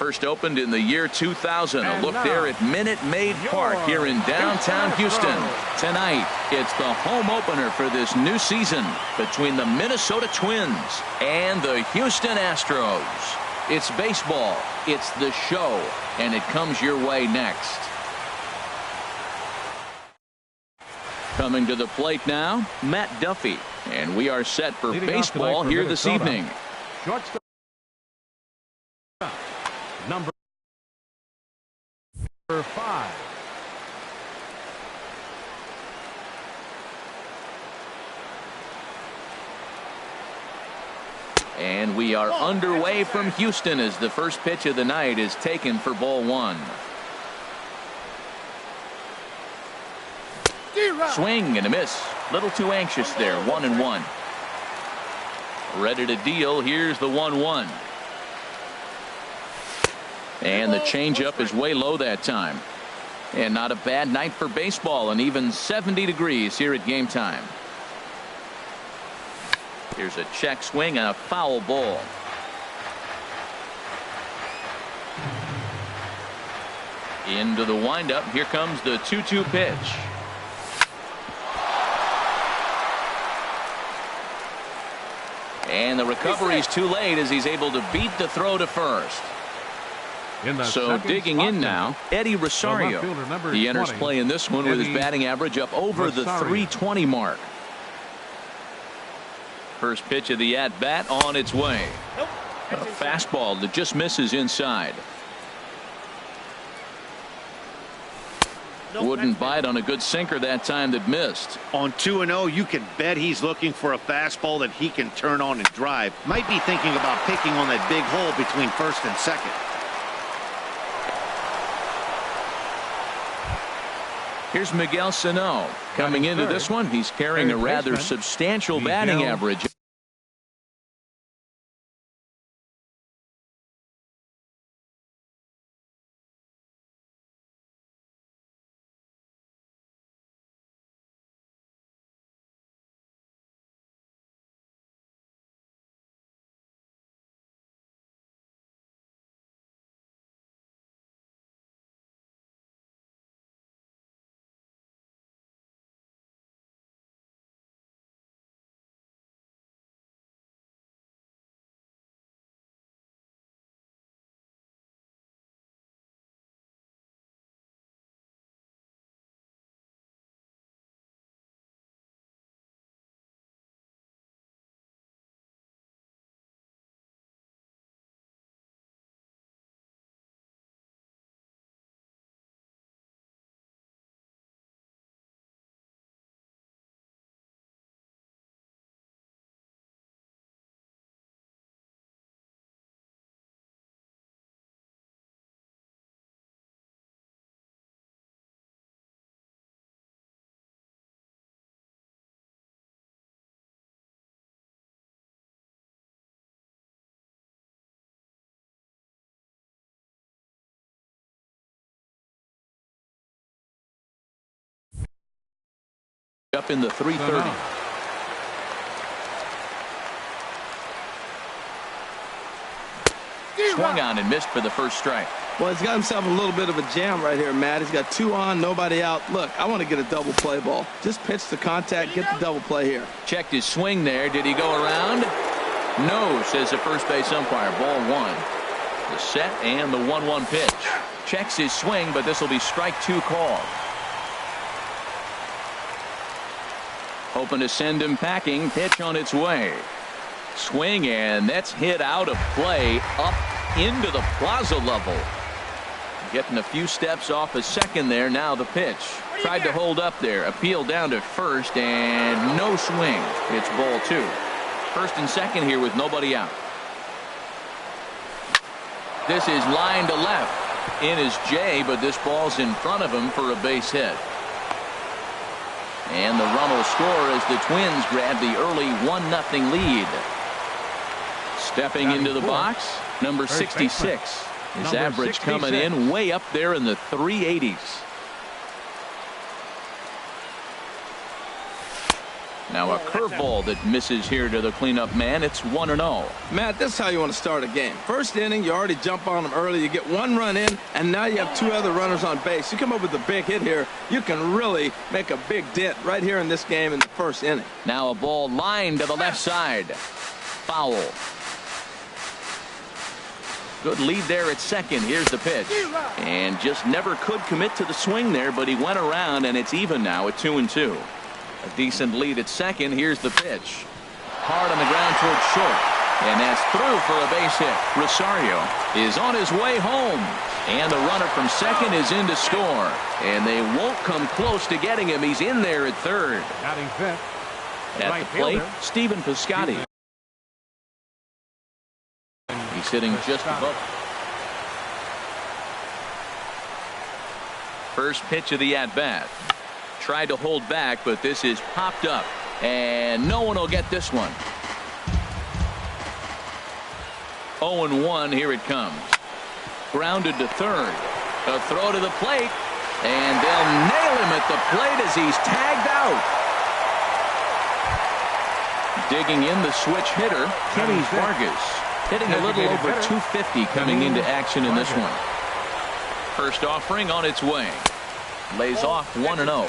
First opened in the year 2000. A look there at Minute Maid Park here in downtown Houston. Tonight, it's the home opener for this new season between the Minnesota Twins and the Houston Astros. It's baseball, it's the show, and it comes your way next. Coming to the plate now, Matt Duffy. And we are set for baseball here this evening. Shortstop, number 5. And we are underway from Houston as the first pitch of the night is taken for ball 1. Swing and a miss. Little too anxious there. 1-1. Ready to deal. Here's the 1-1. And the changeup is way low that time. And not a bad night for baseball, and even 70 degrees here at game time. Here's a check swing and a foul ball. Into the windup. Here comes the 2-2 pitch. And the recovery is too late as he's able to beat the throw to first. So digging in now, Eddie Rosario. He enters play in this one with his batting average up over the .320 mark. First pitch of the at-bat on its way. A fastball that just misses inside. Wouldn't bite on a good sinker that time that missed. On 2-0, you can bet he's looking for a fastball that he can turn on and drive. Might be thinking about picking on that big hole between first and second. Here's Miguel Sano. Coming into this one, he's carrying a rather substantial batting average. Up in the 330. Swung on and missed for the first strike. Well, he's got himself a little bit of a jam right here, Matt. He's got 2 on, nobody out. Look, I want to get a double play ball. Just pitch the contact, get the double play here. Checked his swing there. Did he go around? No, says the first base umpire. Ball 1. The set and the 1-1 pitch. Checks his swing, but this will be strike 2 called. Hoping to send him packing. Pitch on its way. Swing, and that's hit out of play up into the plaza level. Getting a few steps off a second there. Now the pitch. Tried to hold up there. Appeal down to first, and no swing. It's ball 2. First and second here with nobody out. This is line to left. In is Jay, but this ball's in front of him for a base hit. And the run will score as the Twins grab the early 1-0 lead. Stepping into the box, number 66. His average coming in way up there in the 380s. Now a curveball that misses here to the cleanup man. It's 1-0. Matt, this is how you want to start a game. First inning, you already jump on them early. You get one run in, and now you have two other runners on base. You come up with a big hit here, you can really make a big dent right here in this game in the first inning. Now a ball lined to the left side. Foul. Good lead there at second. Here's the pitch. And just never could commit to the swing there, but he went around, and it's even now at 2-2. A decent lead at second. Here's the pitch. Hard on the ground towards short. And that's through for a base hit. Rosario is on his way home. And the runner from second is in to score. And they won't come close to getting him. He's in there at third. Batting fifth. At the plate, Stephen Piscotty. He's sitting just above. First pitch of the at-bat. Tried to hold back, but this is popped up. And no one will get this one. 0-1, here it comes. Grounded to third. A throw to the plate. And they'll nail him at the plate as he's tagged out. Digging in the switch hitter, Kenny Vargas. Hitting a little over 250 coming into action in this one. First offering on its way. Lays off 1-0.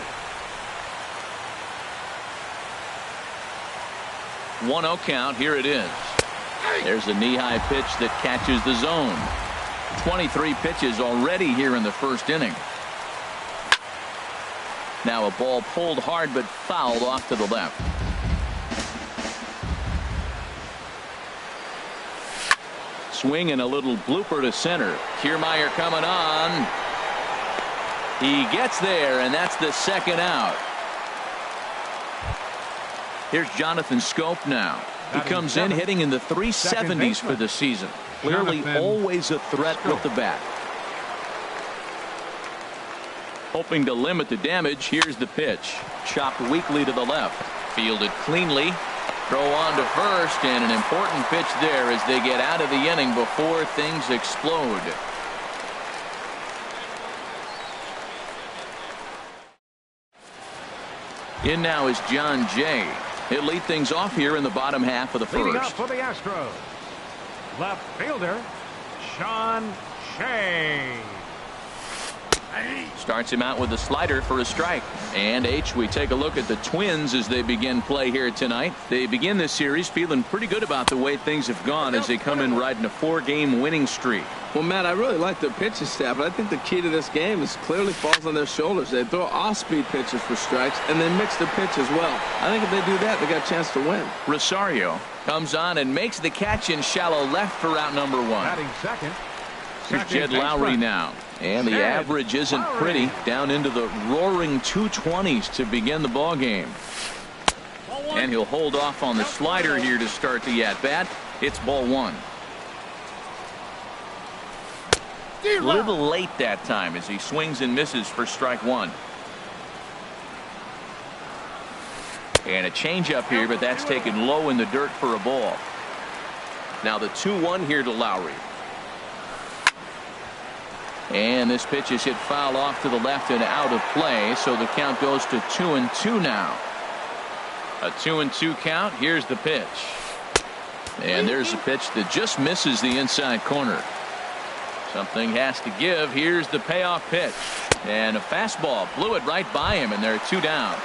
1-0 count. Here it is. There's a knee-high pitch that catches the zone. 23 pitches already here in the first inning. Now a ball pulled hard but fouled off to the left. Swing and a little blooper to center. Kiermaier coming on. He gets there, and that's the second out. Here's Jonathan Scope now. He comes in hitting in the 370s for the season. Clearly always a threat with the bat. Hoping to limit the damage. Here's the pitch. Chopped weakly to the left. Fielded cleanly. Throw on to first, and an important pitch there as they get out of the inning before things explode. In now is John Jay. He'll lead things off here in the bottom half of the Leading up first. for the Astros, left fielder Sean Shea. Starts him out with a slider for a strike. And we take a look at the Twins as they begin play here tonight. They begin this series feeling pretty good about the way things have gone as they come in riding a 4-game winning streak. Well, Matt, I really like their pitching staff, but I think the key to this game is clearly falls on their shoulders. They throw off-speed pitches for strikes, and they mix the pitch as well. I think if they do that, they got a chance to win. Rosario comes on and makes the catch in shallow left for out number 1. Batting second. Here's Jed Lowry now. And the average isn't pretty, down into the roaring 220s to begin the ball game. And he'll hold off on the slider here to start the at-bat. It's ball 1. A little late that time as he swings and misses for strike 1. And a changeup here, but that's taken low in the dirt for a ball. Now the 2-1 here to Lowry. And this pitch is hit foul off to the left and out of play, so the count goes to 2-2 now. A 2-2 count. Here's the pitch. And there's a pitch that just misses the inside corner. Something has to give. Here's the payoff pitch. And a fastball blew it right by him, and there are 2 down.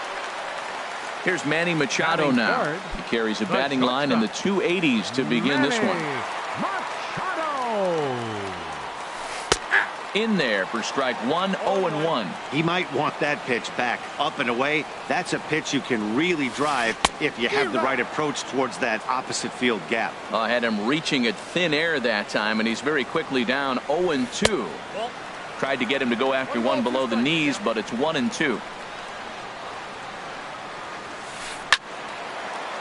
Here's Manny Machado now. He carries a batting line in the 280s to begin this one. Machado. In there for strike 1, 0-1. He might want that pitch back up and away. That's a pitch you can really drive if you have the right approach towards that opposite field gap. I had him reaching at thin air that time, and he's very quickly down 0-2. Tried to get him to go after one below the knees, but it's 1-2.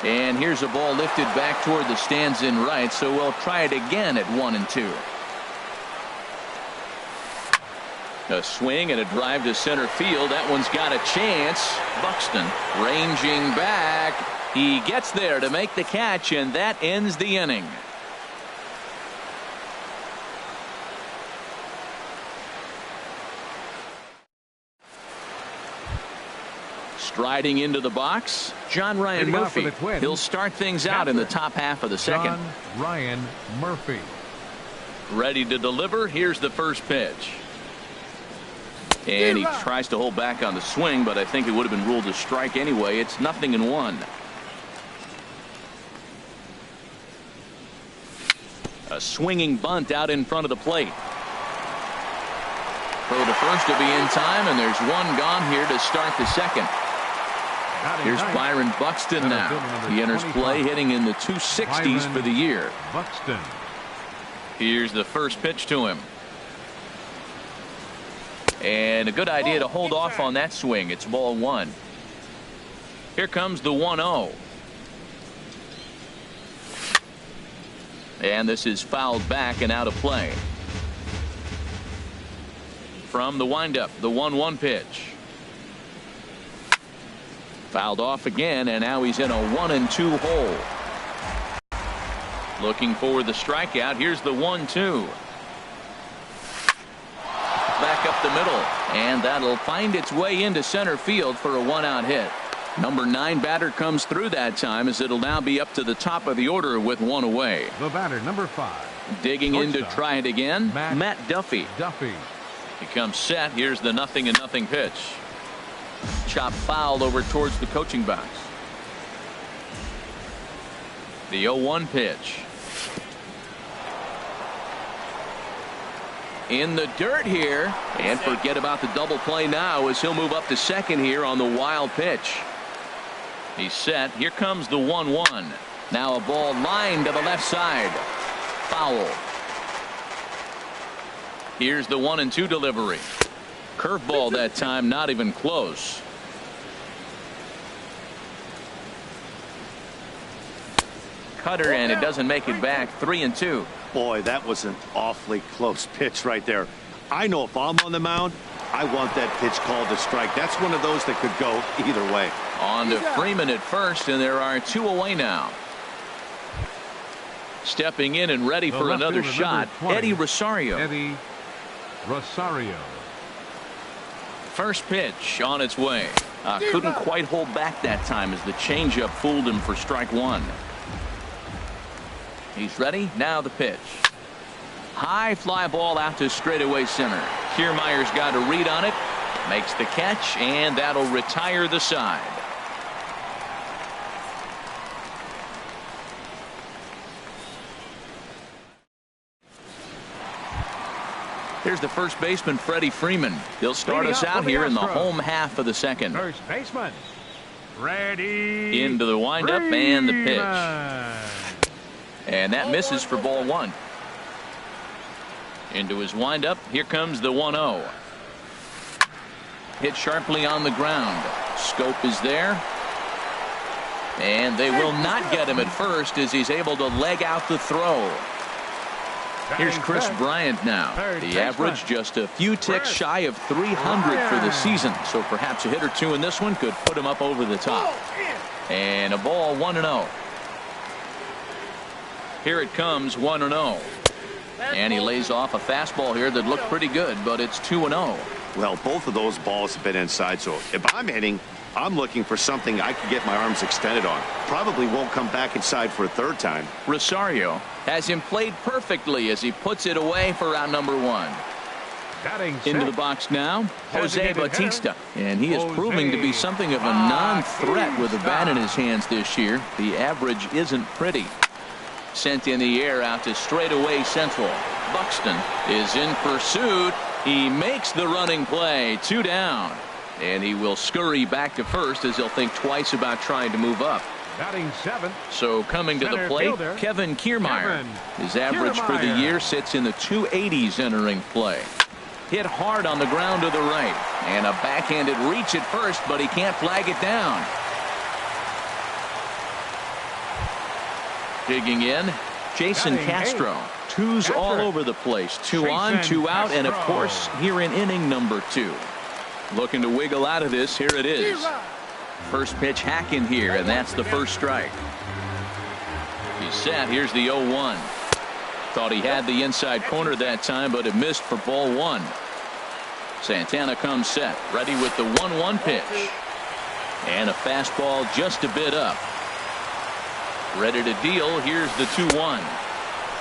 And here's a ball lifted back toward the stands in right, so we'll try it again at 1-2. A swing and a drive to center field. That one's got a chance. Buxton ranging back. He gets there to make the catch, and that ends the inning. Striding into the box, John Ryan Hitting out for Murphy. the Twins, He'll start things out in the top half of the second. John Ryan Murphy. Ready to deliver. Here's the first pitch. And he tries to hold back on the swing, but I think it would have been ruled a strike anyway. It's 0-1. A swinging bunt out in front of the plate. Throw to first to be in time, and there's one gone here to start the second. Here's Byron Buxton now. He enters play hitting in the 260s for the year. Buxton. Here's the first pitch to him. And a good idea to hold off on that swing. It's ball one. Here comes the 1-0. And this is fouled back and out of play. From the windup, the 1-1 pitch. Fouled off again, and now he's in a 1-2 hole. Looking for the strikeout. Here's the 1-2. Back up the middle, and that'll find its way into center field for a 1-out hit. Number 9 batter comes through that time, as it'll now be up to the top of the order with one away. The batter, number 5. Digging in to try it again, Matt Duffy. He comes set. Here's the 0-0 pitch. Chop fouled over towards the coaching box. The 0-1 pitch. In the dirt here, and forget about the double play now, as he'll move up to second here on the wild pitch. He's set. Here comes the 1-1. Now a ball lined to the left side. Foul. Here's the 1-2 delivery. Curveball that time, not even close. Cutter, and it doesn't make it back. 3-2. Boy, that was an awfully close pitch right there. I know if I'm on the mound, I want that pitch called a strike. That's one of those that could go either way. On to Freeman at first, and there are 2 away now. Stepping in and ready for another shot, Eddie Rosario. First pitch on its way. Couldn't quite hold back that time, as the changeup fooled him for strike one. He's ready. Now the pitch. High fly ball out to straightaway center. Kiermaier's got a read on it. Makes the catch, and that'll retire the side. Here's the first baseman, Freddie Freeman. He'll start us out here in the home half of the second. First baseman, Freddie. Into the windup and the pitch. And that misses for ball one. Into his windup. Here comes the 1-0. Hit sharply on the ground. Scope is there. And they will not get him at first, as he's able to leg out the throw. Here's Chris Bryant now. The average just a few ticks shy of 300 for the season. So perhaps a hit or two in this one could put him up over the top. And a ball, 1-0. Here it comes, 1-0. And he lays off a fastball here that looked pretty good, but it's 2-0. Well, both of those balls have been inside, so if I'm hitting, I'm looking for something I can get my arms extended on. Probably won't come back inside for a third time. Rosario has him played perfectly as he puts it away for round number one. Into the box now, Jose Bautista. And he is proving to be something of a non-threat with the bat in his hands this year. The average isn't pretty. Sent in the air out to straightaway central. Buxton is in pursuit. He makes the running play. 2 down. And he will scurry back to first, as he'll think twice about trying to move up. Batting 7. So coming to the plate, Kevin Kiermaier. His average for the year sits in the 280s entering play. Hit hard on the ground to the right. And a backhanded reach at first, but he can't flag it down. Digging in, Jason Castro. Twos all over the place. 2 on, 2 out, and of course here in inning number 2. Looking to wiggle out of this. Here it is. First pitch hack in here, and that's the first strike. He's set. Here's the 0-1. Thought he had the inside corner that time, but it missed for ball one. Santana comes set, ready with the 1-1 pitch. And a fastball just a bit up. Ready to deal. Here's the 2-1.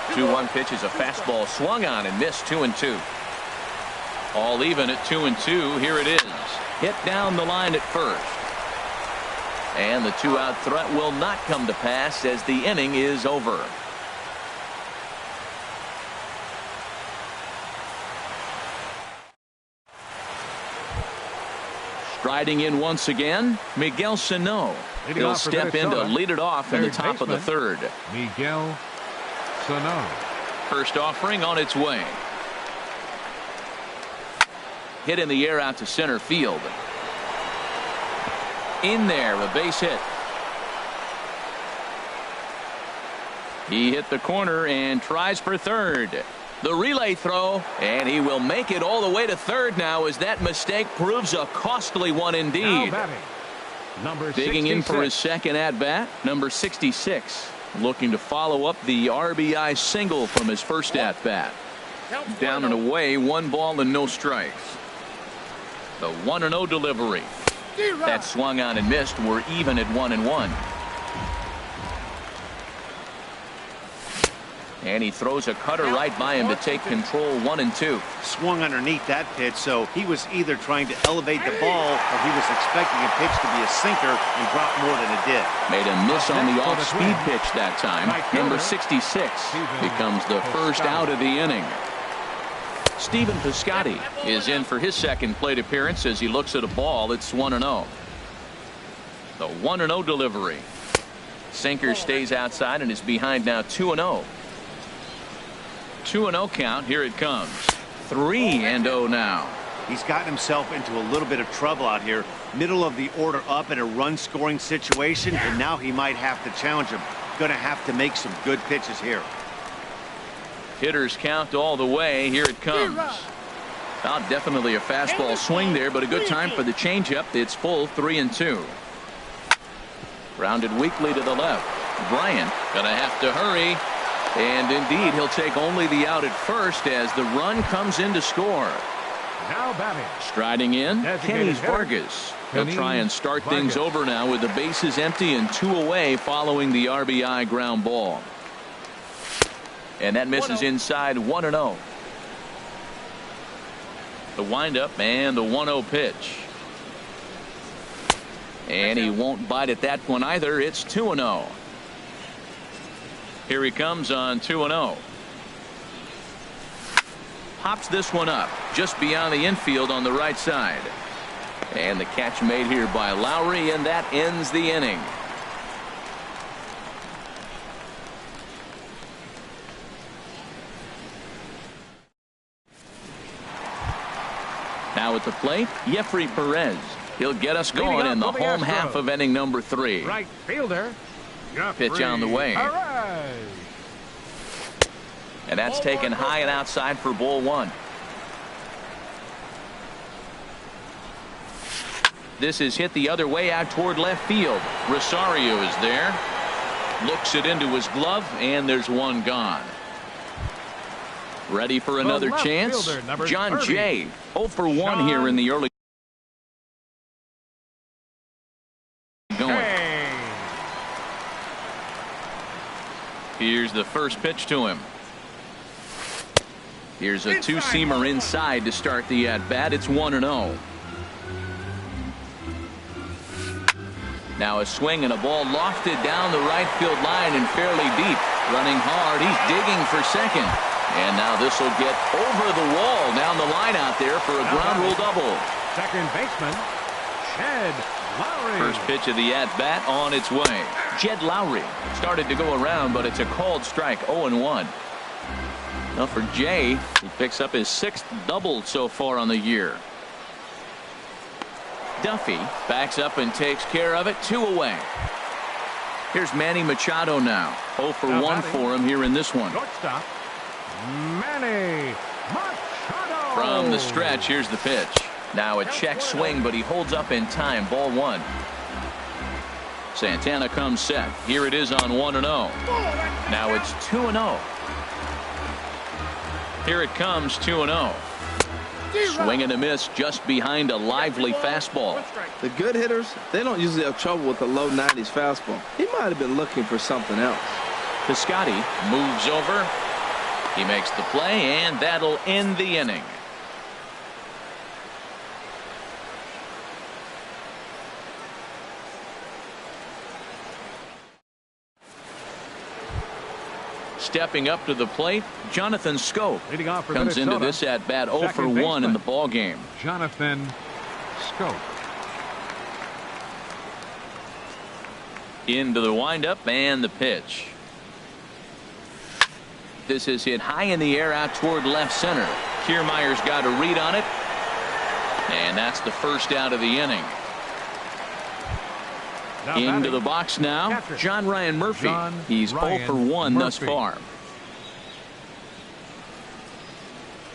2-1 pitch is a fastball swung on and missed. 2-2. All even at 2-2. Here it is. Hit down the line at first. And the 2-out threat will not come to pass as the inning is over. Striding in once again, Miguel Sano. He'll step in to lead it off in the top of the third. Miguel Sano. First offering on its way. Hit in the air out to center field. In there, a base hit. He hit the corner and tries for third. The relay throw, and he will make it all the way to third now as that mistake proves a costly one indeed. Number Digging 66. in for his second at bat, number 66, looking to follow up the RBI single from his first at bat. Down and away, 1 ball and no strikes. The 1-0 delivery. That swung on and missed. We're even at 1-1. And he throws a cutter right by him to take control. 1-2. Swung underneath that pitch, so he was either trying to elevate the ball or he was expecting a pitch to be a sinker and drop more than it did. Made a miss on the off-speed pitch that time. Number 66 becomes the first out of the inning. Stephen Piscotty is in for his second plate appearance as he looks at a ball. It's 1-0. The 1-0 delivery. Sinker stays outside and is behind now 2-0. 2-0 count. Here it comes. 3-0 now. He's gotten himself into a little bit of trouble out here. Middle of the order up in a run scoring situation, and now he might have to challenge him. Going to have to make some good pitches here. Hitters count all the way. Here it comes. Well, definitely a fastball swing there, but a good time for the changeup. It's full. 3-2. Grounded weakly to the left. Bryant gonna have to hurry, and indeed he'll take only the out at first as the run comes in to score. Now batting. Striding in, Kenny Vargas. He'll try and start things over now with the bases empty and 2 away following the RBI ground ball. And that misses inside. 1-0. The windup and the 1-0 pitch. And he won't bite at that one either. It's 2-0. Here he comes on 2-0. Pops this one up just beyond the infield on the right side. And the catch made here by Lowry, and that ends the inning. Now at the plate, Jeffrey Perez. He'll get us going in the home half of inning number 3. Right fielder. Pitch on the way. And that's taken high and outside for ball 1. This is hit the other way out toward left field. Rosario is there. Looks it into his glove, and there's one gone. Ready for another chance? John Jay, 0 for 1 here in the early going. Here's the first pitch to him. Here's a two-seamer inside to start the at-bat. It's 1-0. Now a swing and a ball lofted down the right field line and fairly deep. Running hard. He's digging for second. And now this will get over the wall down the line out there for a ground rule double. Second baseman, Jed Lowry. First pitch of the at-bat on its way. Jed Lowry started to go around, but it's a called strike. 0-1. Now for Jay, he picks up his 6th double so far on the year. Duffy backs up and takes care of it. 2 away. Here's Manny Machado now. 0 for 1 for him here in this one. Shortstop, Manny Machado. From the stretch, here's the pitch. Now a check swing, but he holds up in time. Ball 1. Santana comes set. Here it is on 1-0. Now it's 2-0. Here it comes, 2-0. Swing and a miss just behind a lively fastball. The good hitters, they don't usually have trouble with a low 90s fastball. He might have been looking for something else. Piscotty moves over. He makes the play, and that'll end the inning. Stepping up to the plate, Jonathan Schoop Leading off for comes into Minnesota, this at bat 0 for 1 baseman, in the ball game. Jonathan Schoop. Into the windup and the pitch. This is hit high in the air out toward left center. Kiermaier's got a read on it, and that's the first out of the inning. Now Into batting, the box now, catcher, John Ryan Murphy. He's 0 for 1 thus Murphy. far.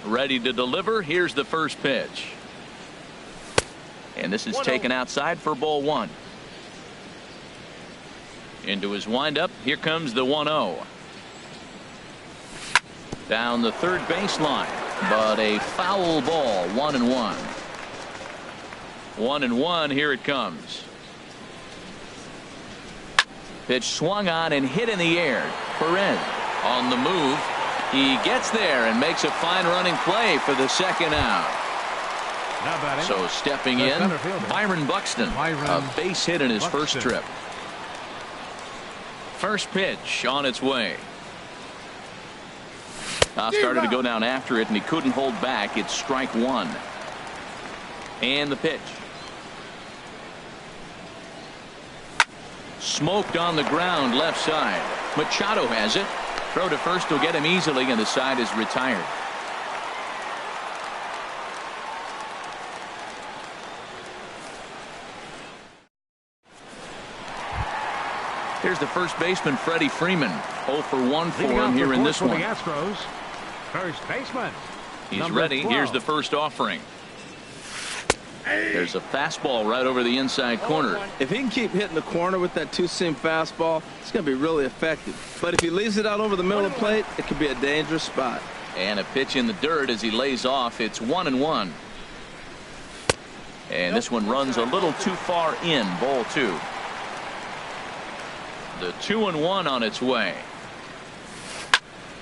Ready to deliver. Here's the first pitch. And this is taken outside for ball 1. Into his windup. Here comes the 1-0. Down the third baseline, but a foul ball. 1-1. 1-1. Here it comes. Pitch swung on and hit in the air. Perez on the move. He gets there and makes a fine running play for the second out. Now batting, So stepping the in, center fielder, Byron Buxton. A base hit in his first Buxton. trip. First pitch on its way. Started to go down after it, and he couldn't hold back. It's strike 1. And the pitch. Smoked on the ground left side. Machado has it. Throw to first will get him easily, and the side is retired. Here's the first baseman, Freddie Freeman. 0 for 1 for him here in this one. The Astros, first baseman. He's number ready. 12. Here's the first offering. There's a fastball right over the inside corner. If he can keep hitting the corner with that two-seam fastball, it's going to be really effective. But if he leaves it out over the middle of the plate, it could be a dangerous spot. And a pitch in the dirt as he lays off. It's 1-1. And this one runs a little too far in. Ball 2. The 2-1 on its way.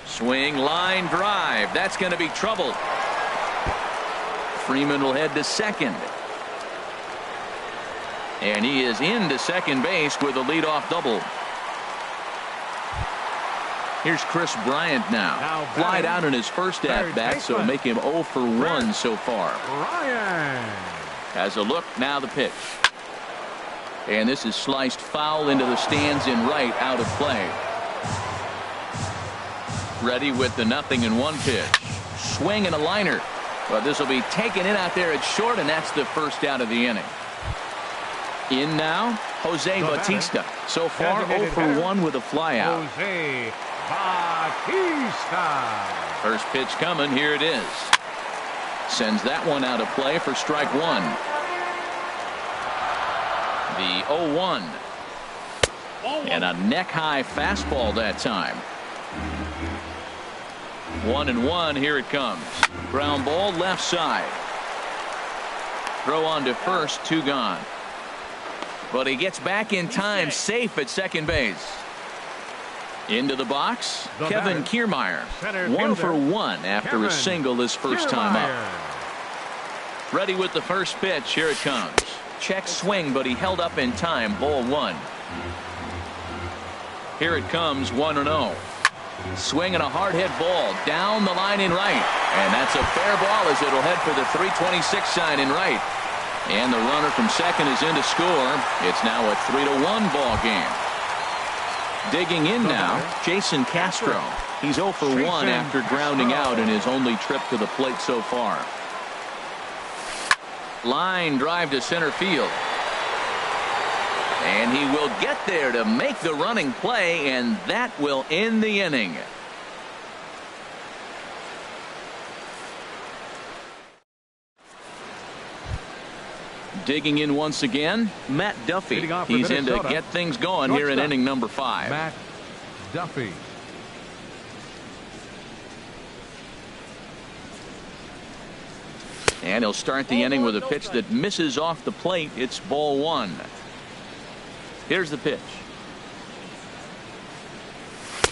Swing, line drive. That's going to be trouble. Freeman will head to second. And he is into second base with a leadoff double. Here's Chris Bryant now. Flied out in his first at-bat, so make him 0 for 1 so far. Bryant Has a look, now the pitch. And this is sliced foul into the stands in right, out of play. Ready with the 0-1 pitch. Swing and a liner. But this will be taken in out there at short, and that's the first out of the inning. In now, Jose Bautista. So far, 0 for 1 with a flyout. Jose Bautista. First pitch coming. Here it is. Sends that one out of play for strike 1. The 0-1. And a neck-high fastball that time. 1-1. Here it comes. Ground ball left side. Throw on to first. 2 gone. But he gets back in time, safe at second base. Into the box, Kevin Kiermaier. 1 for 1 after a single his first time up. Ready with the first pitch. Here it comes. Check swing, but he held up in time. Ball 1. Here it comes. 1-0. Swinging a hard hit ball down the line in right. And that's a fair ball as it'll head for the 326 sign in right. And the runner from second is in to score. It's now a 3-1 ball game. Digging in now, Jason Castro. He's 0 for 1 after grounding out in his only trip to the plate so far. Line drive to center field. And he will get there to make the running play, and that will end the inning. Digging in once again, Matt Duffy. He's in to get things going here in inning number 5. Matt Duffy. And he'll start the inning with a pitch that misses off the plate. It's ball one. Here's the pitch.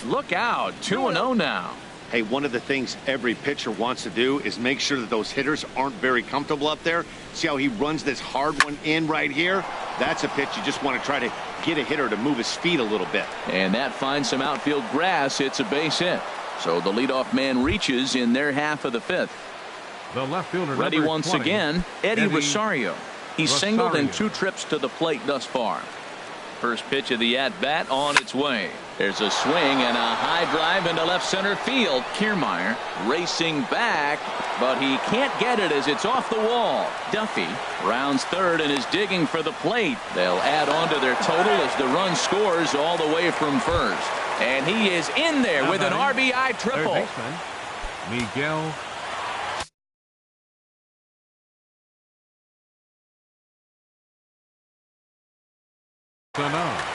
Look out, 2-0 now. Hey, one of the things every pitcher wants to do is make sure that those hitters aren't very comfortable up there. See how he runs this hard one in right here? That's a pitch you just want to try to get a hitter to move his feet a little bit. And that finds some outfield grass. It's a base hit. So the leadoff man reaches in their half of the fifth. The left fielder, ready number once 20, again, Eddie Rosario. He's singled in 2 trips to the plate thus far. First pitch of the at-bat on its way. There's a swing and a high drive into left center field. Kiermaier racing back, but he can't get it as it's off the wall. Duffy rounds third and is digging for the plate. They'll add on to their total as the run scores all the way from first. And he is in there with an RBI triple. Third baseman, Miguel.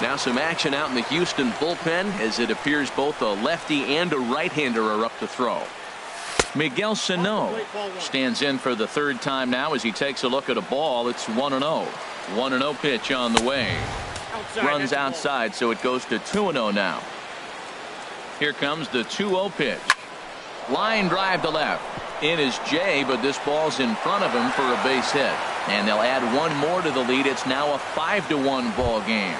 Now some action out in the Houston bullpen as it appears both a lefty and a right-hander are up to throw. Miguel Sano stands in for the third time now as he takes a look at a ball. It's 1-0. 1-0 pitch on the way. Runs outside, so it goes to 2-0 now. Here comes the 2-0 pitch. Line drive to left. In is Jay, but this ball's in front of him for a base hit. And they'll add one more to the lead. It's now a 5-1 ball game.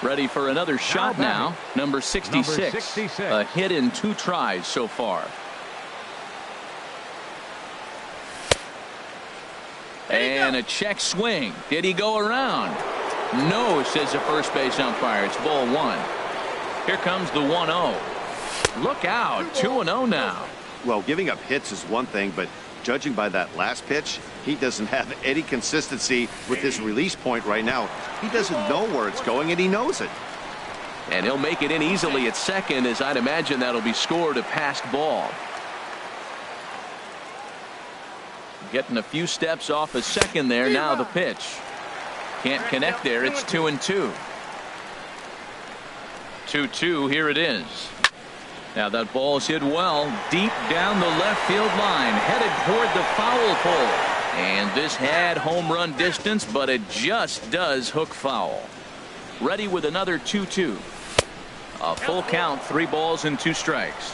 Ready for another shot now. Number 66. A hit in 2 tries so far. And a check swing. Did he go around? No, says the first base umpire. It's ball 1. Here comes the 1-0. Look out. 2-0 now. Well, giving up hits is one thing, but judging by that last pitch, he doesn't have any consistency with his release point right now. He doesn't know where it's going, and he knows it. And he'll make it in easily at second, as I'd imagine that'll be scored a passed ball. Getting a few steps off a second there. Now the pitch. Can't connect there. It's 2-2. 2-2. Here it is. Now that ball's hit well deep down the left field line, headed toward the foul pole. And this had home run distance, but it just does hook foul. Ready with another 2-2. A full count, 3 balls and 2 strikes.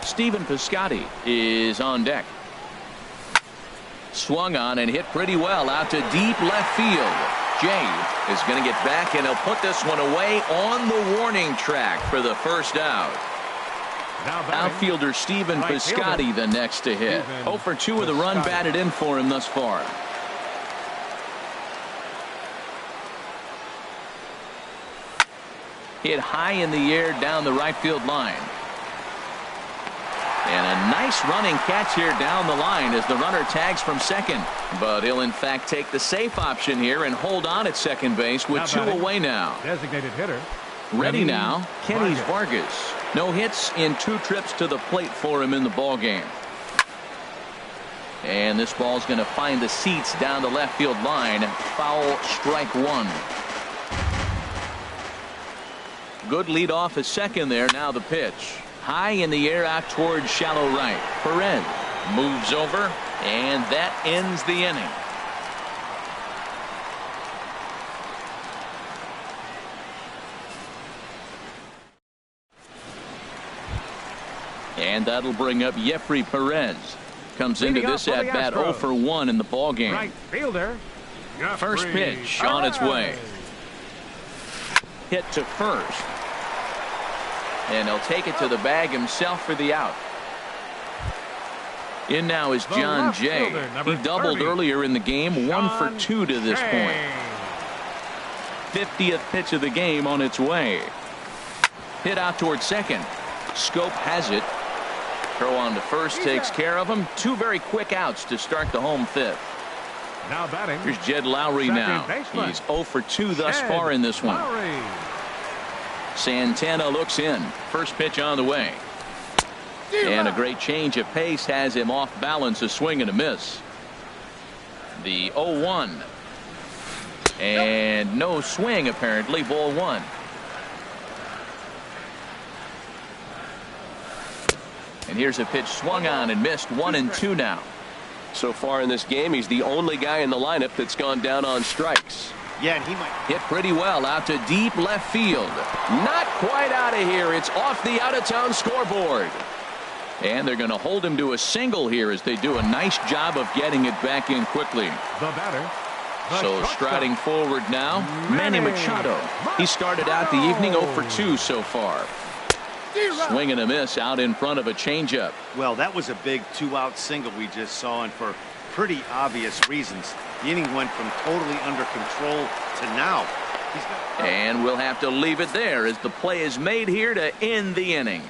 Stephen Piscotty is on deck. Swung on and hit pretty well out to deep left field. Jay is going to get back, and he'll put this one away on the warning track for the first out. Outfielder Stephen Piscotty the next to hit. 0 for 2 with a run batted in for him thus far. Hit high in the air down the right field line. And a nice running catch here down the line as the runner tags from second. But he'll in fact take the safe option here and hold on at second base with 2 away now. Designated hitter. Ready now, Kenny Vargas. No hits in 2 trips to the plate for him in the ball game. And this ball's going to find the seats down the left field line. Foul, strike 1. Good lead off at second there. Now the pitch. High in the air out towards shallow right. Perez moves over, and that ends the inning. And that'll bring up Jeffrey Perez. Comes into this at bat 0 for 1 in the ball game. Right fielder. First pitch on its way. Hit to first. And he'll take it to the bag himself for the out. In now is John Jay. He doubled earlier in the game. 1 for 2 to this point. 50th pitch of the game on its way. Hit out towards second. Scope has it. Throw on to first takes care of him. 2 very quick outs to start the home fifth. Now batting. Here's Jed Lowry now. He's 0 for 2 thus far in this one. Santana looks in. First pitch on the way. And a great change of pace has him off balance. A swing and a miss. The 0-1. And no swing apparently. Ball 1. And here's a pitch swung on and missed. 1-2 now. So far in this game, he's the only guy in the lineup that's gone down on strikes. Yeah, and he might hit pretty well out to deep left field. Not quite out of here. It's off the out-of-town scoreboard. And they're going to hold him to a single here as they do a nice job of getting it back in quickly. The batter. So striding forward now, Manny Machado. He started out the evening 0 for 2 so far. Swing and a miss out in front of a changeup. Well, that was a big 2-out single we just saw, and for pretty obvious reasons. The inning went from totally under control to now. And we'll have to leave it there as the play is made here to end the inning.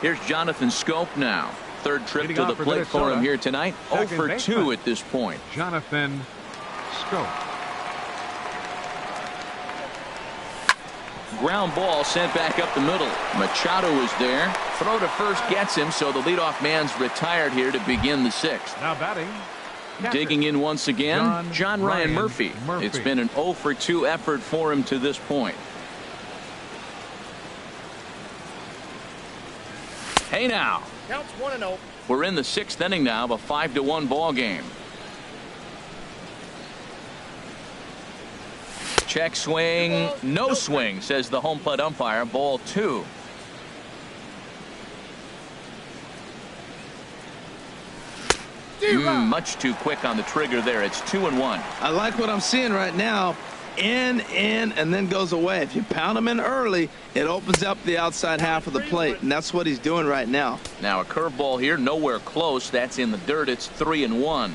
Here's Jonathan Scope now. Third trip to the plate for him here tonight. 0 for 2 at this point. Jonathan Scope. Ground ball sent back up the middle. Machado is there. Throw to first gets him, so the leadoff man's retired here to begin the 6th. Now batting. Digging in once again, John Ryan Murphy. It's been an 0 for 2 effort for him to this point. Hey now. Counts 1-0. We're in the 6th inning now of a 5-1 ball game. Check swing, no swing, says the home plate umpire. Ball 2. Much too quick on the trigger there. It's 2-1. I like what I'm seeing right now. In, and then goes away. If you pound him in early, it opens up the outside half of the plate, and that's what he's doing right now. Now a curveball here, nowhere close. That's in the dirt. It's 3-1.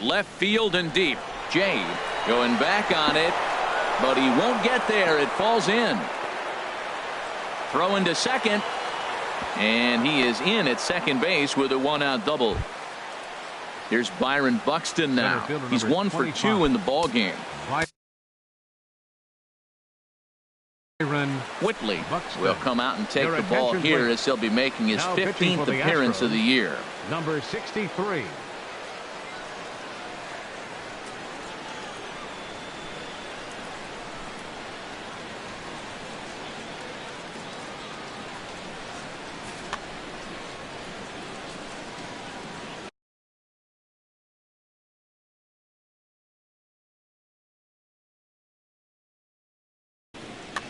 Left field and deep. Jay going back on it, but he won't get there. It falls in. Throw into second, and he is in at second base with a 1-out double. Here's Byron Buxton now. He's 1 for 2 in the ball game. Whitley will come out and take the ball here as he'll be making his 15th appearance of the year. Number 63.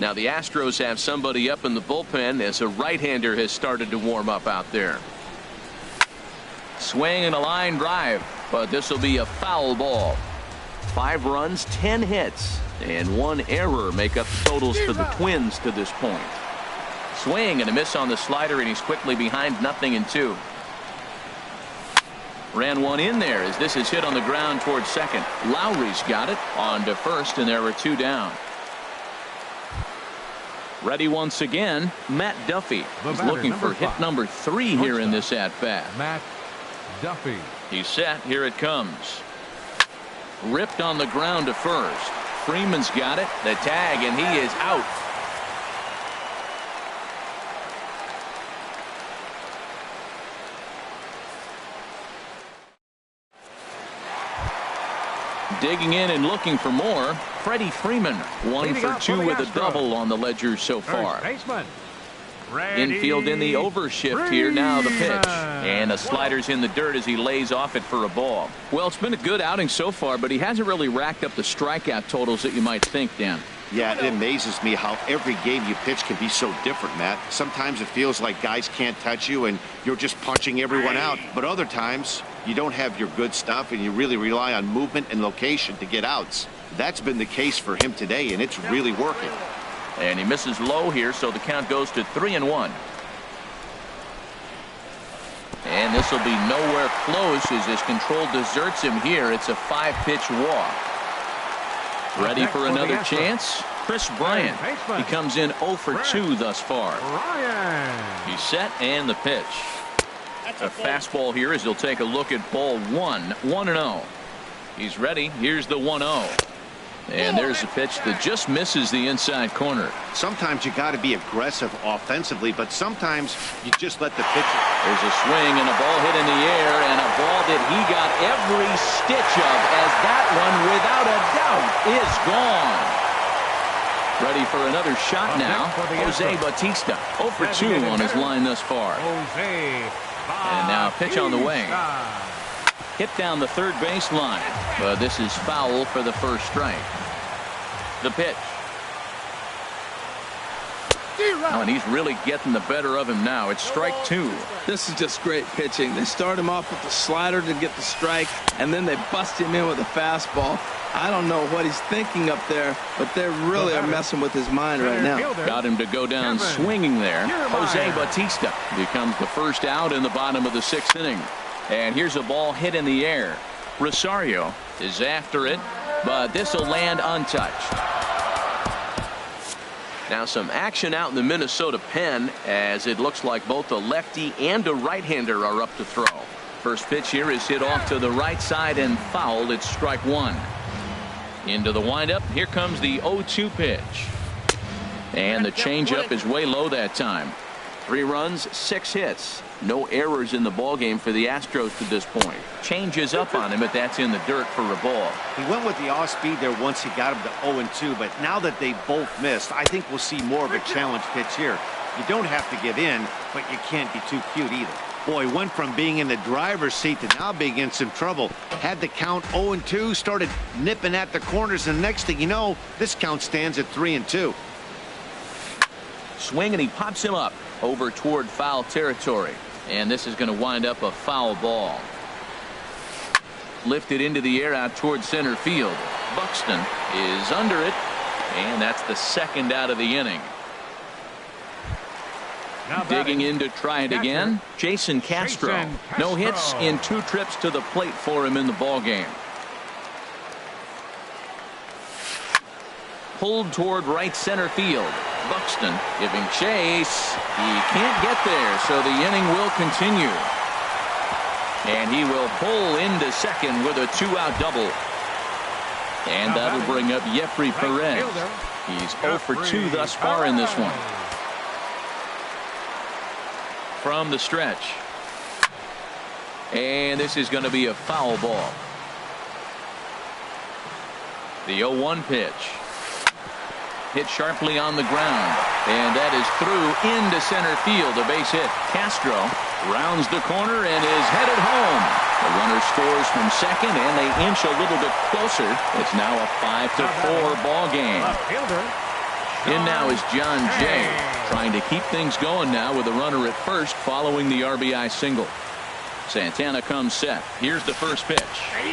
Now the Astros have somebody up in the bullpen as a right-hander has started to warm up out there. Swing and a line drive, but this will be a foul ball. 5 runs, 10 hits, and 1 error make up the totals for the Twins to this point. Swing and a miss on the slider, and he's quickly behind 0-2. Ran one in there as this is hit on the ground towards second. Lowry's got it on to first, and there were 2 down. Ready once again, Matt Duffy. He's looking for hit number 3 here in this at-bat. Matt Duffy. He's set. Here it comes. Ripped on the ground to first. Freeman's got it. The tag, and he is out. Digging in and looking for more, Freddie Freeman. 1 for 2 with a double on the ledger so far. Infield in the overshift here. Now the pitch. And the slider's in the dirt as he lays off it for a ball. Well, it's been a good outing so far, but he hasn't really racked up the strikeout totals that you might think, Dan. Yeah, it amazes me how every game you pitch can be so different, Matt. Sometimes it feels like guys can't touch you and you're just punching everyone out. But other times you don't have your good stuff and you really rely on movement and location to get outs. That's been the case for him today, and it's really working. And he misses low here, so the count goes to 3-1. And this will be nowhere close as his control deserts him here. It's a 5-pitch walk. Ready for another chance? Chris Bryant. He comes in 0 for 2 thus far. He's set, and the pitch. A fastball here as he'll take a look at ball 1. 1-0. He's ready. Here's the 1-0. And there's a pitch that just misses the inside corner. Sometimes you got to be aggressive offensively, but sometimes you just let the pitcher. There's a swing and a ball hit in the air, and a ball that he got every stitch of, as that one, without a doubt, is gone. Ready for another shot now. Jose Bautista 0 for 2 on his line thus far. And now pitch on the way. Hit down the third baseline, but this is foul for the first strike. The pitch. Oh, and he's really getting the better of him now. It's strike 2. This is just great pitching. They start him off with the slider to get the strike, and then they bust him in with a fastball. I don't know what he's thinking up there, but they really are messing with his mind right now. Got him to go down swinging there. Jose Bautista becomes the first out in the bottom of the 6th inning. And here's a ball hit in the air. Rosario is after it, but this will land untouched. Now some action out in the Minnesota pen, as it looks like both a lefty and a right-hander are up to throw. First pitch here is hit off to the right side and fouled. It's strike 1. Into the windup. Here comes the 0-2 pitch. And the changeup is way low that time. 3 runs, 6 hits. No errors in the ballgame for the Astros to this point. Changes up on him, but that's in the dirt for a ball. He went with the off-speed there once he got him to 0-2, but now that they both missed, I think we'll see more of a challenge pitch here. You don't have to give in, but you can't be too cute either. Boy, went from being in the driver's seat to now being in some trouble. Had the count 0-2, started nipping at the corners, and the next thing you know, this count stands at 3-2. Swing, and he pops him up over toward foul territory. And this is going to wind up a foul ball. Lifted into the air out toward center field. Buxton is under it, and that's the second out of the inning. Digging in to try it again, Jason Castro. No hits in 2 trips to the plate for him in the ballgame. Pulled toward right center field. Buxton giving chase. He can't get there, so the inning will continue. And he will pull into second with a 2-out double. And that'll bring up Jeffrey Perez. He's 0 for 2 thus far in this one. From the stretch. And this is going to be a foul ball. The 0-1 pitch. Hit sharply on the ground, and that is through into center field. A base hit. Castro rounds the corner and is headed home. The runner scores from second, and they inch a little bit closer. It's now a 5-4 ball game. In now is John Jay, trying to keep things going now with a runner at first following the RBI single. Santana comes set. Here's the first pitch.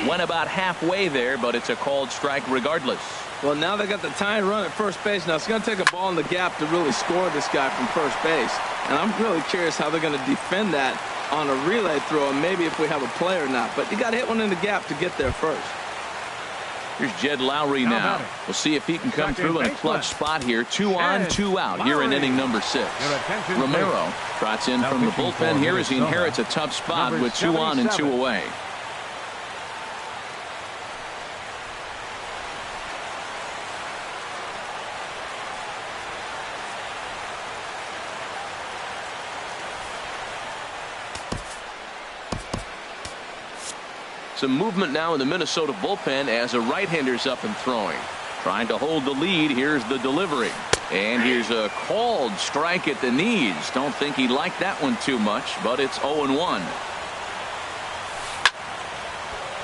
Went about halfway there, but it's a called strike regardless. Well, now they got the tying run at first base. Now it's going to take a ball in the gap to really score this guy from first base. And I'm really curious how they're going to defend that on a relay throw, and maybe if we have a play or not. But you got to hit one in the gap to get there first. Here's Jed Lowry now. We'll see if he can come through in a clutch spot here. 2 on, 2 out here in inning number 6. Romero trots in from the bullpen here as he inherits a tough spot with 2 on and 2 away. Some movement now in the Minnesota bullpen as a right-hander's up and throwing. Trying to hold the lead. Here's the delivery. And here's a called strike at the knees. Don't think he liked that one too much, but it's 0-1.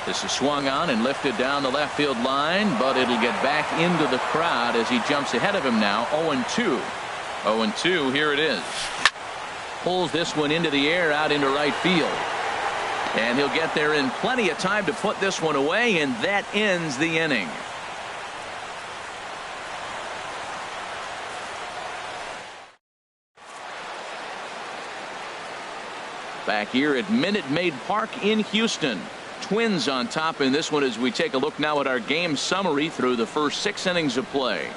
This is swung on and lifted down the left field line, but it'll get back into the crowd as he jumps ahead of him now. 0-2. 0-2, here it is. Pulls this one into the air out into right field. And he'll get there in plenty of time to put this one away, and that ends the inning. Back here at Minute Maid Park in Houston. Twins on top in this one as we take a look now at our game summary through the first 6 innings of play.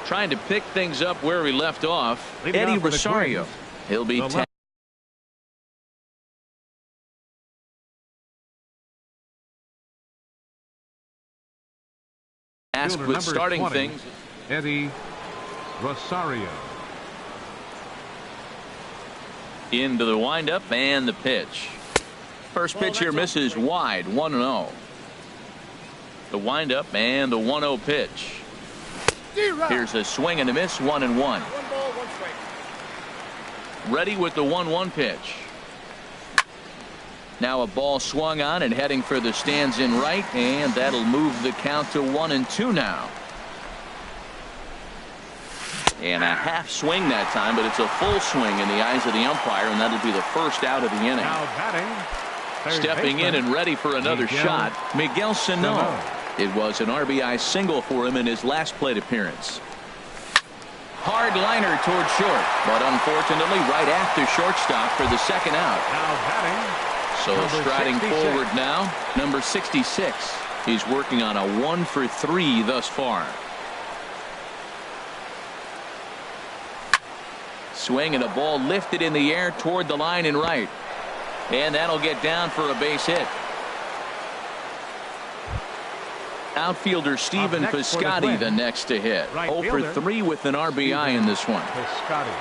Trying to pick things up where we left off. Eddie Rosario. He'll be 10. Asked with starting 20, things. Eddie Rosario. Into the windup and the pitch. First pitch here misses wide, 1-0. The windup and the 1-0 pitch. Here's a swing and a miss, 1-1. 1 ball, 1 strike. Ready with the 1-1 pitch. Now a ball swung on and heading for the stands in right, and that'll move the count to 1-2 now. And a half swing that time, but it's a full swing in the eyes of the umpire, and that'll be the first out of the inning. Now batting, Stepping in and ready for another shot, Miguel Sano. It was an RBI single for him in his last plate appearance. Hard liner toward short, but unfortunately right after shortstop for the second out. Now batting, So number striding 66. forward now, number 66. He's working on a 1 for 3 thus far. Swing and a ball lifted in the air toward the line and right. And that'll get down for a base hit. Outfielder Steven Up next for the Piscotty Twins. the next to hit. Right 0 for fielder, 3 with an RBI in this one. Piscotty.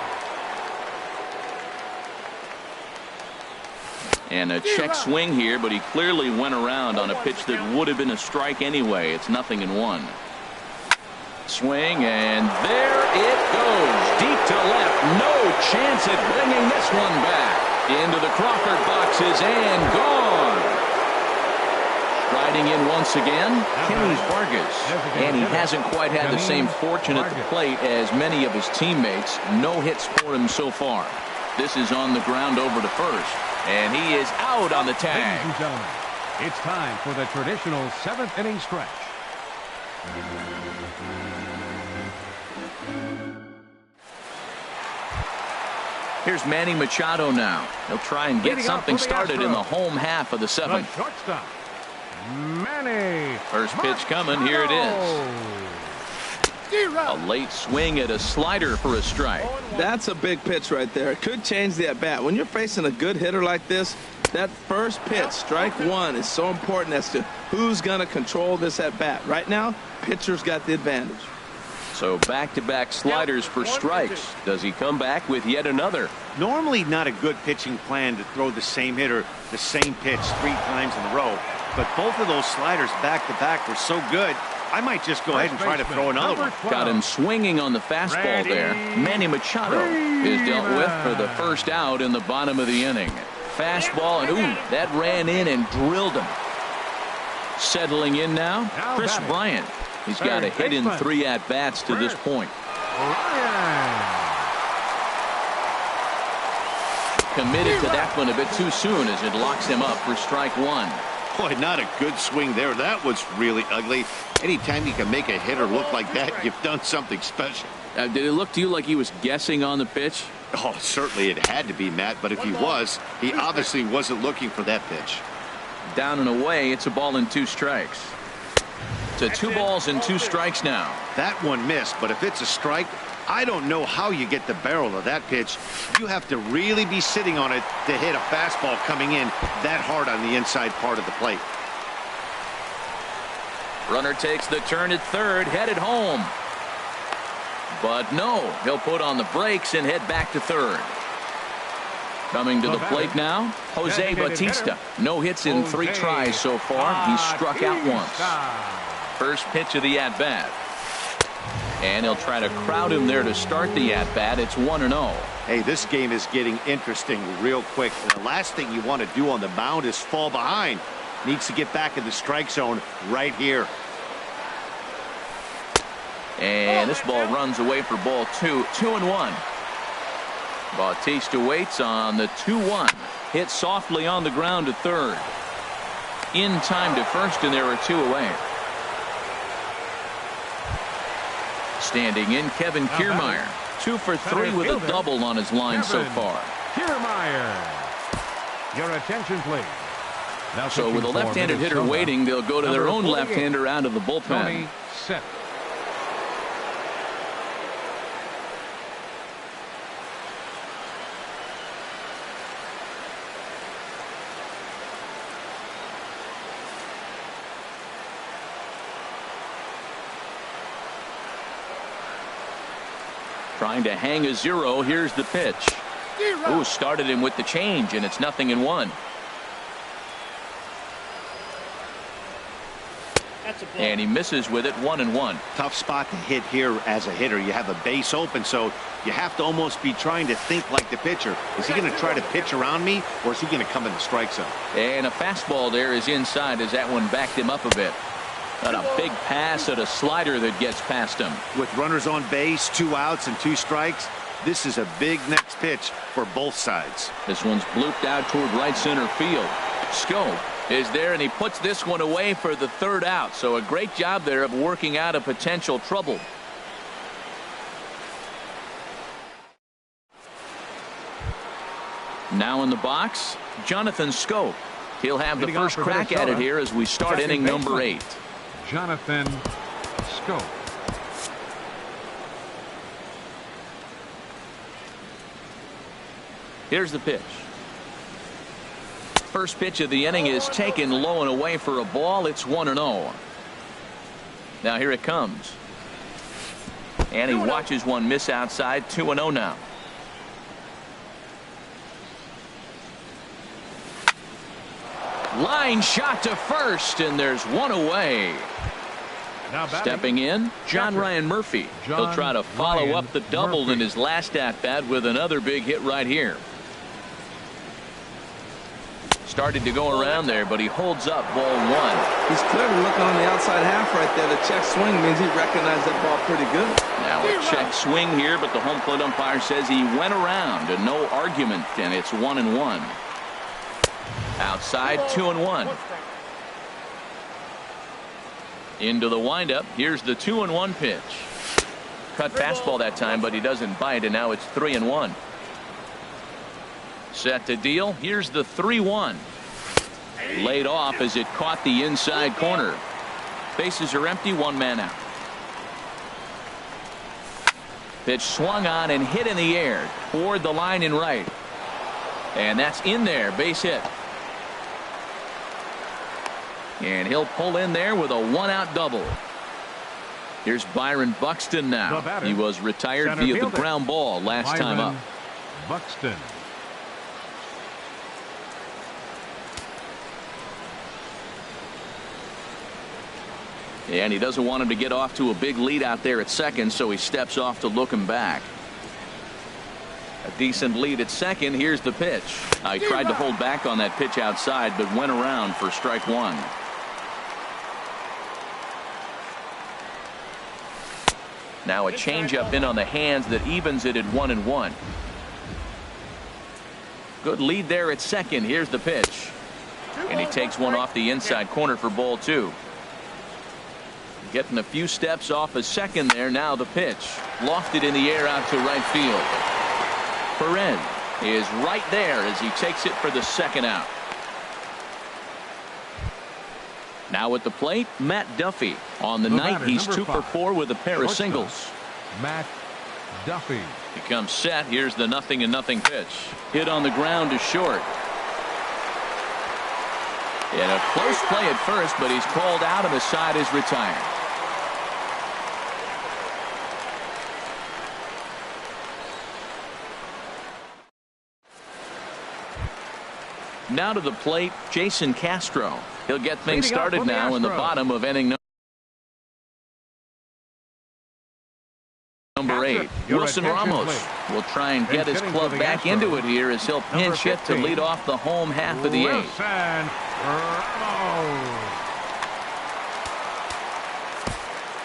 And a check swing here, but he clearly went around on a pitch that would have been a strike anyway. It's 0-1. Swing, and there it goes. Deep to left. No chance at bringing this one back. Into the Crawford boxes and gone. Riding in once again, Kenny Vargas. And he hasn't quite had the same fortune at the plate as many of his teammates. No hits for him so far. This is on the ground over to first. And he is out on the Ladies tag. and gentlemen, it's time for the traditional 7th inning stretch. Here's Manny Machado now. He'll try and get Leading off something for the started in the Astros. home half of the The 7th. shortstop, Manny. First pitch coming. Here it is. A late swing at a slider for a strike. That's a big pitch right there. It could change the at-bat. When you're facing a good hitter like this, that first pitch, strike one, is so important as to who's going to control this at-bat. Right now, pitcher's got the advantage. So back-to-back sliders for strikes. Does he come back with yet another? Normally not a good pitching plan to throw the same hitter the same pitch 3 times in a row. But both of those sliders back-to-back were so good, I might just go ahead and try to throw another one. Got him swinging on the fastball there. Manny Machado is dealt with for the first out in the bottom of the inning. Fastball, and ooh, that ran in and drilled him. Settling in now, Chris Bryant. He's got a hit in 3 at-bats to this point. Committed to that one a bit too soon as it locks him up for strike 1. Boy, not a good swing there. That was really ugly. Anytime you can make a hitter look like that, you've done something special. Did it look to you like he was guessing on the pitch? Oh, certainly it had to be, Matt, but if he was, he obviously wasn't looking for that pitch. Down and away, it's a ball and 2 strikes. To 2 balls and 2 strikes now. That one missed, but if it's a strike, I don't know how you get the barrel of that pitch. You have to really be sitting on it to hit a fastball coming in that hard on the inside part of the plate. Runner takes the turn at third, headed home. But no, he'll put on the brakes and head back to third. Coming to the plate now, Jose Bautista. No hits in 3 tries so far. He's struck out once. First pitch of the at-bat. And he'll try to crowd him there to start the at-bat. It's 1-0. Hey, this game is getting interesting real quick. And the last thing you want to do on the mound is fall behind. Needs to get back in the strike zone right here. And this ball runs away for ball 2. 2-1. Bautista waits on the 2-1. Hit softly on the ground to third. In time to first, and there are 2 away. Standing in, Kevin Kiermaier. 2 for 3 with a double on his line so far. Kiermaier. Your attention, please. Now So with a pitching for left-handed hitter Minnesota, waiting, they'll go to their number own 48, left-hander out of the bullpen. Tony Sett. Trying to hang a 0. Here's the pitch. Ooh, started him with the change, and it's 0-1. That's a ball. And he misses with it, 1-1. Tough spot to hit here as a hitter. You have a base open, so you have to almost be trying to think like the pitcher. Is he going to try to pitch around me, or is he going to come in the strike zone? And a fastball there is inside as that one backed him up a bit. And a big pass at a slider that gets past him. With runners on base, 2 outs and 2 strikes, this is a big next pitch for both sides. This one's blooped out toward right center field. Schoop is there, and he puts this one away for the 3rd out. So a great job there of working out a potential trouble. Now in the box, Jonathan Schoop. He'll have the first crack at it here as we start inning number 8. Jonathan Schoop. Here's the pitch. First pitch of the inning is taken low and away for a ball. It's 1-0. Now here it comes. And he watches one miss outside. 2-0 now. Line shot to first, and there's one away. Now stepping in, John Ryan Murphy. He'll try to follow up the double in his last at-bat with another big hit right here. Started to go around there, but he holds up ball 1. He's clearly looking on the outside half right there. The check swing means he recognized that ball pretty good. Now a check swing here, but the home plate umpire says he went around and no argument, and it's 1-1. Outside, 2-1. Into the windup. Here's the 2-1 pitch. Cut fastball that time, but he doesn't bite, and now it's 3-1. Set to deal. Here's the 3-1. Laid off as it caught the inside corner. Bases are empty, 1 man out. Pitch swung on and hit in the air toward the line and right. And that's in there. Base hit. And he'll pull in there with a 1-out double. Here's Byron Buxton now. He was retired via the ground ball last time up. Buxton. And he doesn't want him to get off to a big lead out there at second, so he steps off to look him back. A decent lead at second. Here's the pitch. He tried to hold back on that pitch outside, but went around for strike 1. Now a changeup in on the hands that evens it at 1-1. Good lead there at second. Here's the pitch. And he takes one off the inside corner for ball 2. Getting a few steps off a second there. Now the pitch. Lofted in the air out to right field. Perez is right there as he takes it for the 2nd out. Now at the plate, Matt Duffy. On the night, he's 2 for 4 with a pair of singles. Matt Duffy. He comes set. Here's the 0-0 pitch. Hit on the ground to short. And a close play at first, but he's called out and the side is retired. Now to the plate, Jason Castro. He'll get things started now in the bottom of inning number 8. Wilson Ramos will try and get his club back into it here as he'll pinch hit to lead off the home half of the 8th.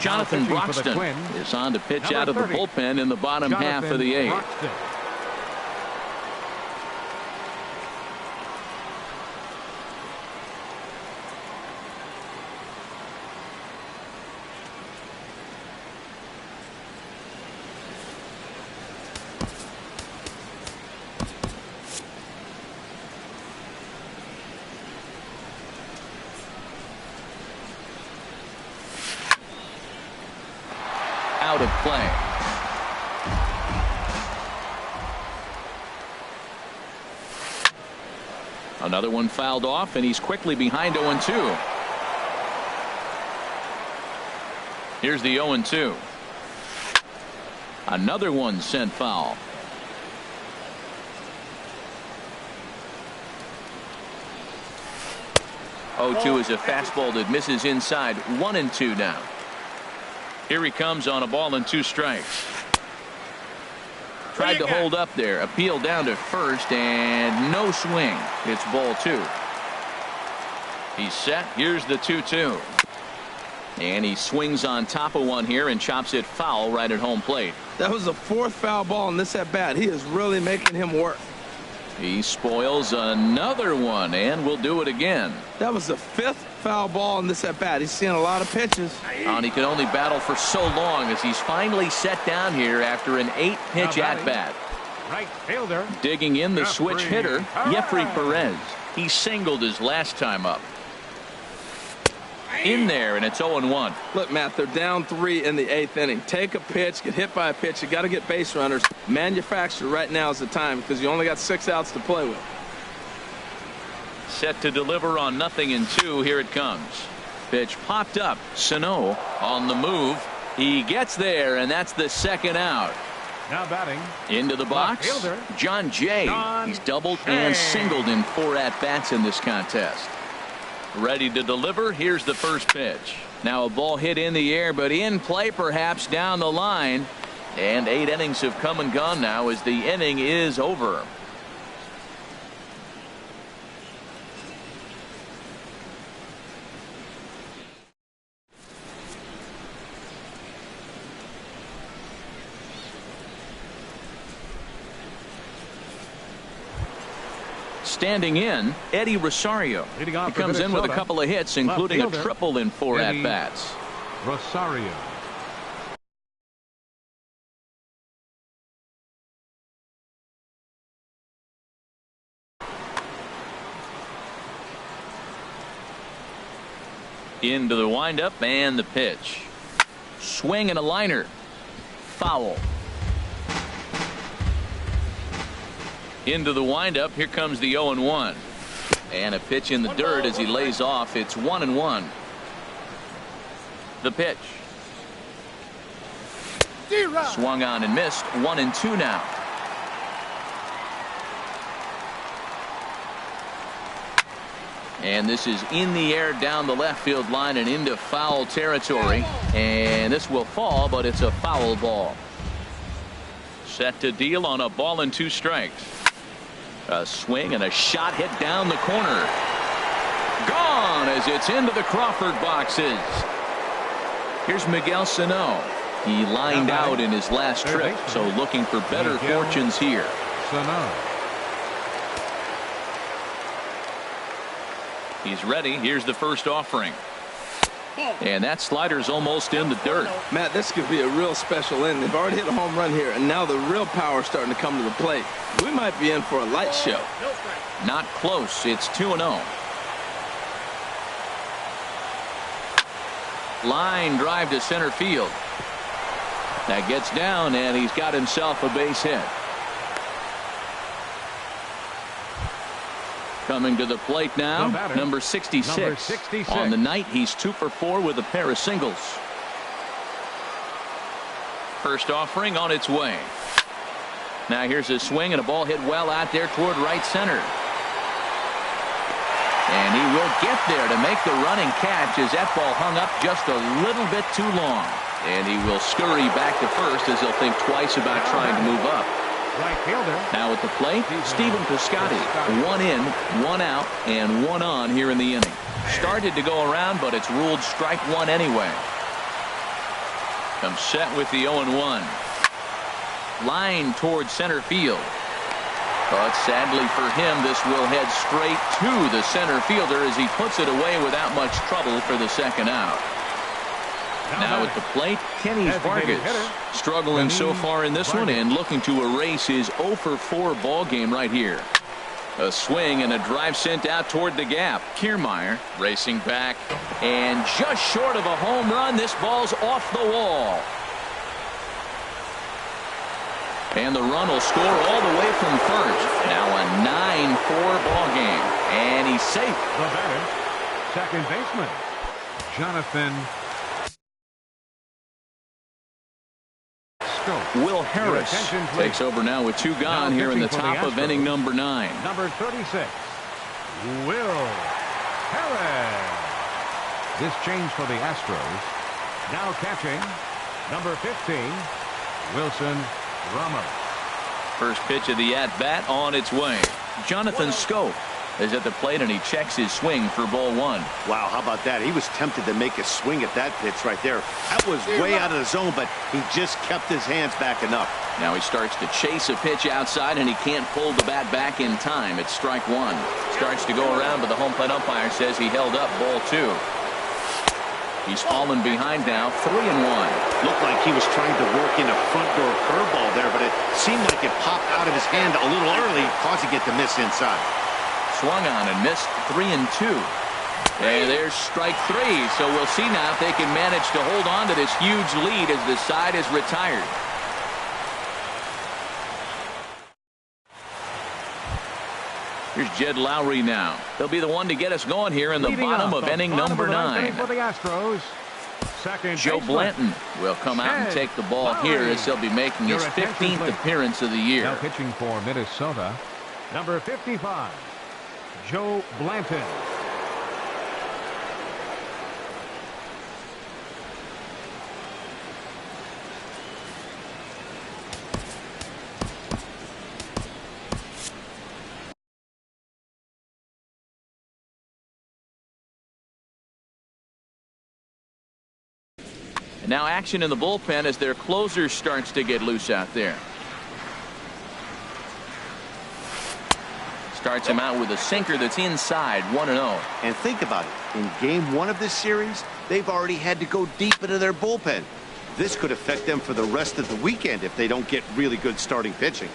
Jonathan Broxton is on to pitch out of the bullpen in the bottom half of the 8th. Out of play. Another one fouled off, and he's quickly behind 0-2. Here's the 0-2. Another one sent foul. 0-2 is a fastball that misses inside. 1-2 now. Here he comes on a ball and 2 strikes. Tried to hold up there. Appeal down to first and no swing. It's ball 2. He's set. Here's the 2-2. And he swings on top of one here and chops it foul right at home plate. That was the 4th foul ball in this at bat. He is really making him work. He spoils another one and will do it again. That was the 5th foul ball in this at bat. He's seeing a lot of pitches. And he could only battle for so long as he's finally set down here after an 8-pitch at bat. Right fielder. Digging in the switch hitter, Jeffrey Perez. He singled his last time up. In there, and it's 0-1. Look, Matt, they're down 3 in the 8th inning. Take a pitch, get hit by a pitch. You got to get base runners. Manufacture right now is the time because you only got 6 outs to play with. Set to deliver on 0-2. Here it comes. Pitch popped up. Sano on the move. He gets there, and that's the 2nd out. Now batting. Into the box, John Jay. He's doubled and singled in 4 at-bats in this contest. Ready to deliver. Here's the first pitch. Now a ball hit in the air, but in play perhaps down the line. And 8 innings have come and gone now as the inning is over. Standing in, Eddie Rosario. He comes in with a couple of hits, including a triple in 4 at-bats. Rosario. Into the windup and the pitch. Swing and a liner. Foul. Into the windup. Here comes the 0-1. And a pitch in the dirt as he lays off. It's 1-1. The pitch. Swung on and missed. 1-2 now. And this is in the air down the left field line and into foul territory. And this will fall, but it's a foul ball. Set to deal on a ball and 2 strikes. A swing and a shot hit down the corner. Gone as it's into the Crawford boxes. Here's Miguel Sano. He lined out in his last trip, so looking for better fortunes here. Sano. He's ready. Here's the first offering. And that slider's almost in the dirt. Matt, this could be a real special inning. They've already hit a home run here, and now the real power is starting to come to the plate. We might be in for a light show. Not close. It's 2-0. Line drive to center field. That gets down, and he's got himself a base hit. Coming to the plate now, number 66. On the night, he's 2 for 4 with a pair of singles. First offering on its way. Now here's a swing and a ball hit well out there toward right center. And he will get there to make the running catch as that ball hung up just a little bit too long. And he will scurry back to first as he'll think twice about trying to move up. Right fielder. Now at the plate, Stephen Piscotty. 1 in, 1 out, and 1 on here in the inning. Started to go around, but it's ruled strike 1 anyway. Comes set with the 0-1. Line towards center field. But sadly for him, this will head straight to the center fielder as he puts it away without much trouble for the 2nd out. Now at the plate, Kenny Vargas. Struggling so far in this one and looking to erase his 0 for 4 ball game right here. A swing and a drive sent out toward the gap. Kiermaier racing back and just short of a home run. This ball's off the wall. And the run will score all the way from first. Now a 9-4 ball game. And he's safe. The batter, second baseman, Jonathan Stokes. Will Harris takes over now with 2 gone here in the top of inning number 9. Number 36, Will Perez. This change for the Astros. Now catching, number 15, Wilson Ramos. First pitch of the at-bat on its way. Jonathan Scope is at the plate, and he checks his swing for ball one. Wow, how about that? He was tempted to make a swing at that pitch right there. That was way out of the zone, but he just kept his hands back enough. Now he starts to chase a pitch outside, and he can't pull the bat back in time. It's strike one. Starts to go around, but the home plate umpire says he held up ball two. He's fallen behind now, 3-1. Looked like he was trying to work in a front door curveball there, but it seemed like it popped out of his hand a little early, causing it to miss inside. Swung on and missed, 3-2. And there's strike three. So we'll see now if they can manage to hold on to this huge lead as the side is retired. Here's Jed Lowry now. He'll be the one to get us going here in the bottom of inning number 9. For the Astros, second Joe baseman. Blanton will come out and take the ball here as he'll be making his 15th appearance of the year. Now pitching for Minnesota, number 55, Joe Blanton. Now action in the bullpen as their closer starts to get loose out there. Starts him out with a sinker that's inside, 1-0. And think about it. In game 1 of this series, they've already had to go deep into their bullpen. This could affect them for the rest of the weekend if they don't get really good starting pitching.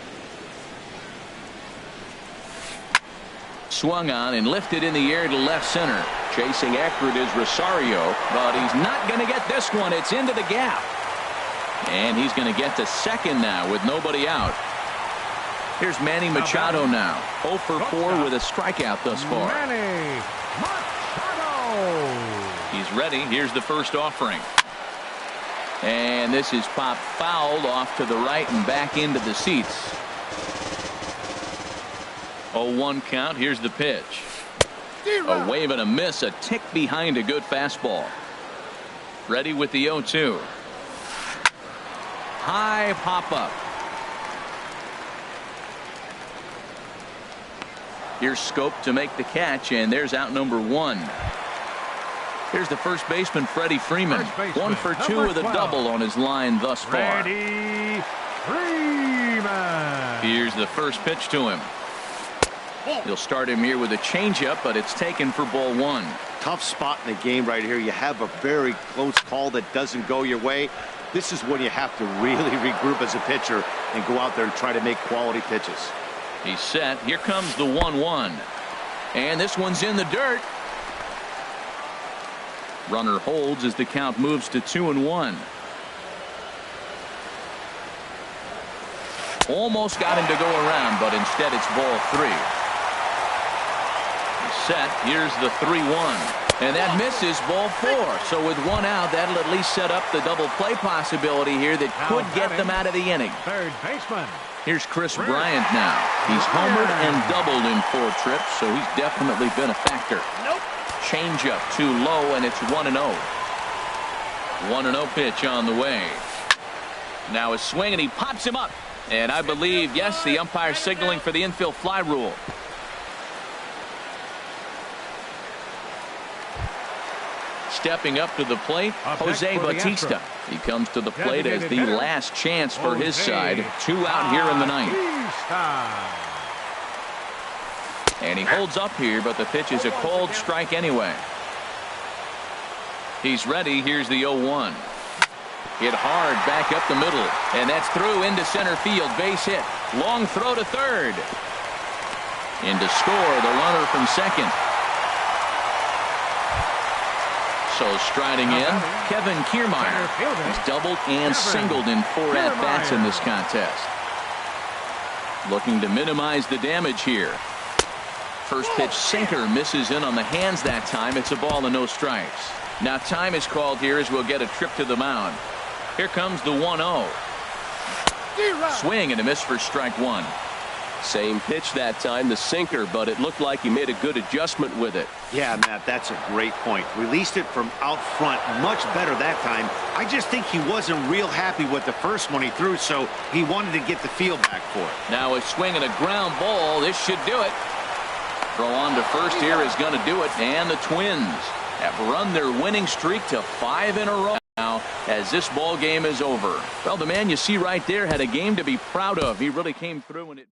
Swung on and lifted in the air to left center. Chasing after it is Rosario, but he's not going to get this one. It's into the gap. And he's going to get to second now with nobody out. Here's Manny Machado now. 0 for 4 with a strikeout thus far. Manny Machado. He's ready. Here's the first offering. And this is popped fouled off to the right and back into the seats. 0-1 count. Here's the pitch. A wave and a miss, a tick behind a good fastball. Ready with the 0-2. High pop up. Here's Scope to make the catch, and there's out number 1. Here's the first baseman, Freddie Freeman. 1 for 2 with a double on his line thus far. Freddie Freeman. Here's the first pitch to him. He'll start him here with a changeup, but it's taken for ball 1. Tough spot in the game right here. You have a very close call that doesn't go your way. This is when you have to really regroup as a pitcher and go out there and try to make quality pitches. He's set. Here comes the 1-1. And this one's in the dirt. Runner holds as the count moves to 2-1. Almost got him to go around, but instead it's ball 3. Set. Here's the 3-1. And that misses, ball 4. So with 1 out, that'll at least set up the double play possibility here that could get them out of the inning. Third baseman. Here's Chris Bryant now. He's homered and doubled in 4 trips, so he's definitely been a factor. Changeup too low, and it's 1-0. 1-0 pitch on the way. Now a swing, and he pops him up. And I believe, yes, the umpire signaling for the infield fly rule. Stepping up to the plate, Jose Bautista. He comes to the plate as the last chance for his side. 2 out here in the 9th. And he holds up here, but the pitch is a cold strike anyway. He's ready. Here's the 0-1. Hit hard back up the middle, and that's through into center field. Base hit. Long throw to third. In to score the runner from second. So striding in, Kevin Kiermaier. He's doubled and singled in 4 at-bats in this contest. Looking to minimize the damage here. First pitch sinker misses in on the hands that time. It's a ball and no strikes. Now time is called here as we'll get a trip to the mound. Here comes the 1-0. Swing and a miss for strike 1. Same pitch that time, the sinker, but it looked like he made a good adjustment with it. Yeah, Matt, that's a great point. Released it from out front much better that time. I just think he wasn't real happy with the first one he threw, so he wanted to get the feel back for it. Now a swing and a ground ball. This should do it. Throw on to first here is going to do it. And the Twins have run their winning streak to 5 in a row now as this ball game is over. Well, the man you see right there had a game to be proud of. He really came through and it